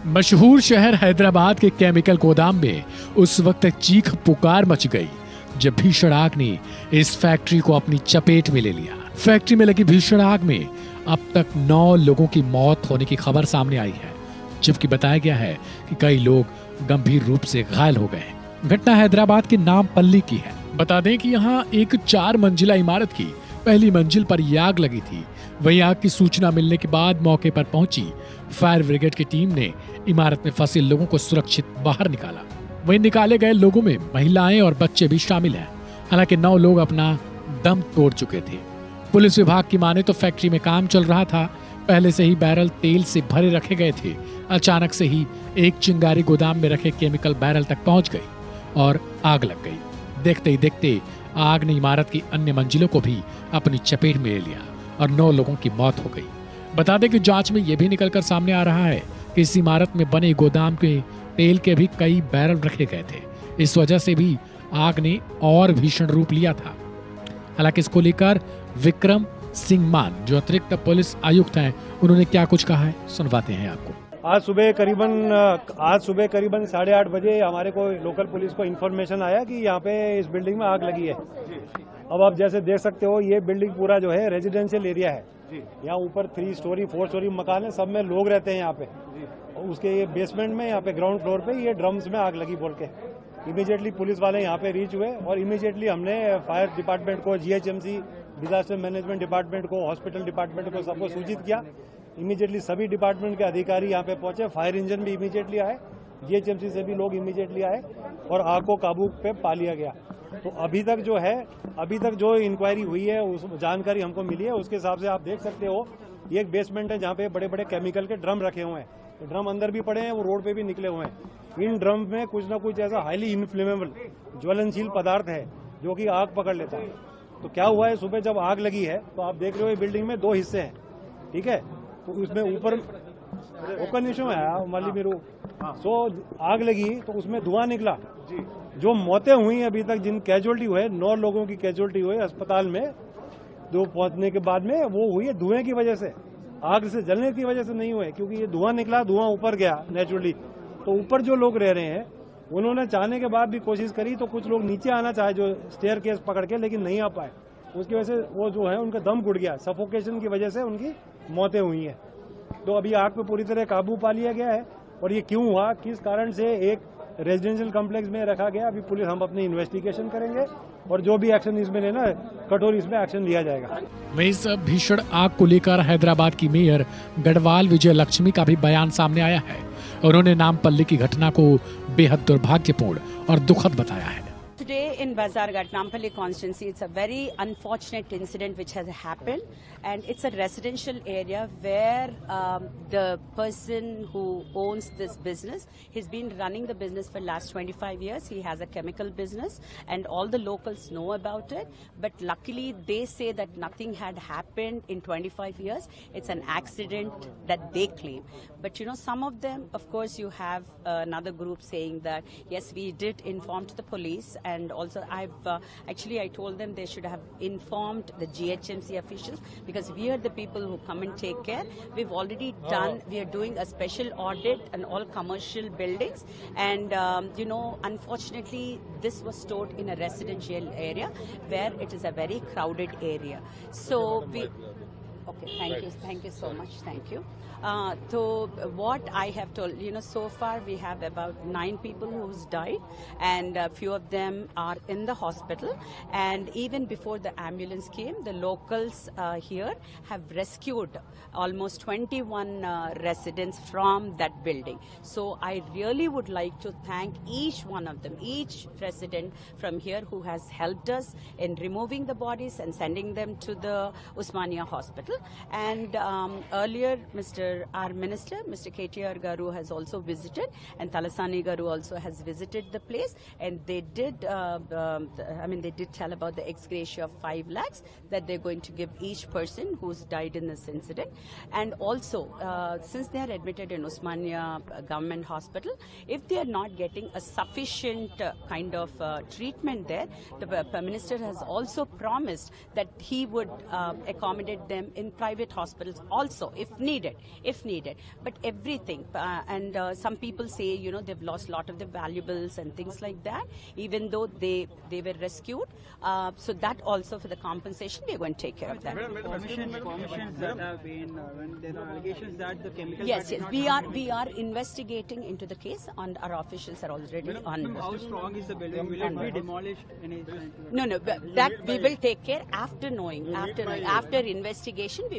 मशहूर शहर हैदराबाद के केमिकल गोदाम में उस वक्त चीख पुकार मच गई जब भीषण आग ने इस फैक्ट्री को अपनी चपेट में ले लिया। फैक्ट्री में लगी भीषण आग में अब तक 9 लोगों की मौत होने की खबर सामने आई है, जबकि बताया गया है कि कई लोग गंभीर रूप से घायल हो गए। घटना हैदराबाद के नामपल्ली की है। बता दें कि यहाँ एक 4 मंजिला इमारत की पहली मंजिल पर यह आग लगी थी। वहीं आग की सूचना मिलने के बाद मौके पर पहुंची फायर ब्रिगेड की टीम ने इमारत में फंसे लोगों को सुरक्षित बाहर निकाला। वहीं निकाले गए लोगों में महिलाएं और बच्चे भी शामिल हैं। हालांकि 9 लोग अपना दम तोड़ चुके थे। पुलिस विभाग की माने तो फैक्ट्री में काम चल रहा था। पहले से ही बैरल तेल से भरे रखे गए थे। अचानक से ही एक चिंगारी गोदाम में रखे केमिकल बैरल तक पहुंच गई और आग लग गई। देखते ही देखते आग ने इमारत की अन्य मंजिलों को भी अपनी चपेट में ले लिया और 9 लोगों की मौत हो गई। बता दें कि जांच में यह भी निकलकर सामने आ रहा है कि इस इमारत में बने गोदाम के तेल के भी कई बैरल रखे गए थे। इस वजह से भी आग ने और भीषण रूप लिया था। हालांकि इसको लेकर विक्रम सिंह मान, जो अतिरिक्त पुलिस आयुक्त हैं, उन्होंने क्या कुछ कहा है, सुनवाते हैं आपको। आज सुबह करीबन 8:30 बजे हमारे को लोकल पुलिस को इन्फॉर्मेशन आया कि यहाँ पे इस बिल्डिंग में आग लगी है। अब आप जैसे देख सकते हो, ये बिल्डिंग पूरा जो है रेजिडेंशियल एरिया है। यहाँ ऊपर 3 स्टोरी 4 स्टोरी मकान है, सब में लोग रहते हैं यहाँ पे। और उसके ये बेसमेंट में, यहाँ पे ग्राउंड फ्लोर पे ये ड्रम्स में आग लगी बोल के इमीडिएटली पुलिस वाले यहाँ पे रीच हुए और इमीडिएटली हमने फायर डिपार्टमेंट को, जीएचएमसी, डिजास्टर मैनेजमेंट डिपार्टमेंट को, हॉस्पिटल डिपार्टमेंट को, सबको सूचित किया। इमीडिएटली सभी डिपार्टमेंट के अधिकारी यहाँ पे पहुंचे। फायर इंजन भी इमीडिएटली आए, जीएचएमसी से भी लोग इमीडिएटली आए और आग को काबू पे पा लिया गया। तो अभी तक जो इंक्वायरी हुई है, उस जानकारी हमको मिली है, उसके हिसाब से आप देख सकते हो ये एक बेसमेंट है जहाँ पे बड़े बड़े केमिकल के ड्रम रखे हुए हैं। तो ड्रम अंदर भी पड़े हैं, वो रोड पे भी निकले हुए हैं। इन ड्रम में कुछ ना कुछ ऐसा हाईली इनफ्लेमेबल ज्वलनशील पदार्थ है जो कि आग पकड़ लेता है। तो क्या हुआ है, सुबह जब आग लगी है तो आप देख रहे हो ये बिल्डिंग में 2 हिस्से हैं, ठीक है। तो उसमें ऊपर ओपन इशू है माली मेरू, सो आग लगी तो उसमें धुआं निकला। जो मौतें हुई अभी तक, जिन कैजुअलिटी हुए, 9 लोगों की कैजुअलिटी हुई अस्पताल में, जो पहुंचने के बाद में वो हुई है धुएं की वजह से, आग से जलने की वजह से नहीं हुए, क्योंकि ये धुआं निकला, धुआं ऊपर गया नेचुरली। तो ऊपर जो लोग रह रहे हैं उन्होंने चाहने के बाद भी कोशिश करी, तो कुछ लोग नीचे आना चाहे जो स्टेयर केस पकड़ के, लेकिन नहीं आ पाए। उसकी वजह से वो जो है उनका दम घुट गया, सफोकेशन की वजह से उनकी मौतें हुई हैं। तो अभी आग पे पूरी तरह काबू पा लिया गया है। और ये क्यों हुआ, किस कारण से एक रेजिडेंशियल कॉम्प्लेक्स में रखा गया, अभी पुलिस हम अपनी इन्वेस्टिगेशन करेंगे और जो भी एक्शन इसमें लेना है, कठोर इसमें एक्शन लिया जाएगा। वहीं इस भीषण आग को लेकर हैदराबाद की मेयर गढ़वाल विजय लक्ष्मी का भी बयान सामने आया है। उन्होंने नामपल्ली की घटना को बेहद दुर्भाग्यपूर्ण और दुखद बताया है। Today in Bazarghat, Nampally constituency, it's a very unfortunate incident which has happened, and it's a residential area where the person who owns this business, he's been running the business for last 25 years. He has a chemical business, and all the locals know about it. But luckily, they say that nothing had happened in 25 years. It's an accident that they claim. But you know, some of them, of course, you have another group saying that yes, we did inform to the police. And also, I told them they should have informed the GHMC officials, because we are the people who come and take care. We've already done. We are doing a special audit on all commercial buildings, and unfortunately, this was stored in a residential area where it is a very crowded area. So we. Okay, thank you so much, thank you. So what I have told, so far we have about 9 people who's died, and a few of them are in the hospital. And even before the ambulance came, the locals here have rescued almost 21 residents from that building. So I really would like to thank each one of them, each resident from here who has helped us in removing the bodies and sending them to the Usmania hospital. And earlier, our minister, Mr. KTR Garu, has also visited, and Talasani Garu also has visited the place, and they did, they did tell about the ex gratia of 5 lakhs that they're going to give each person who's died in this incident. And also, since they are admitted in Usmania government hospital, if they are not getting a sufficient kind of treatment there, the minister has also promised that he would accommodate them in private hospitals also, if needed. But everything, and some people say, they've lost a lot of their valuables and things like that, even though they were rescued. So that also, for the compensation, we're going to take care of that. Permissions that have been, when there are allegations that the chemical. Yes, we are investigating into the case, and our officials are already on. How strong is the building? Will it be demolished? No, but that we will take care after knowing. After investigation, we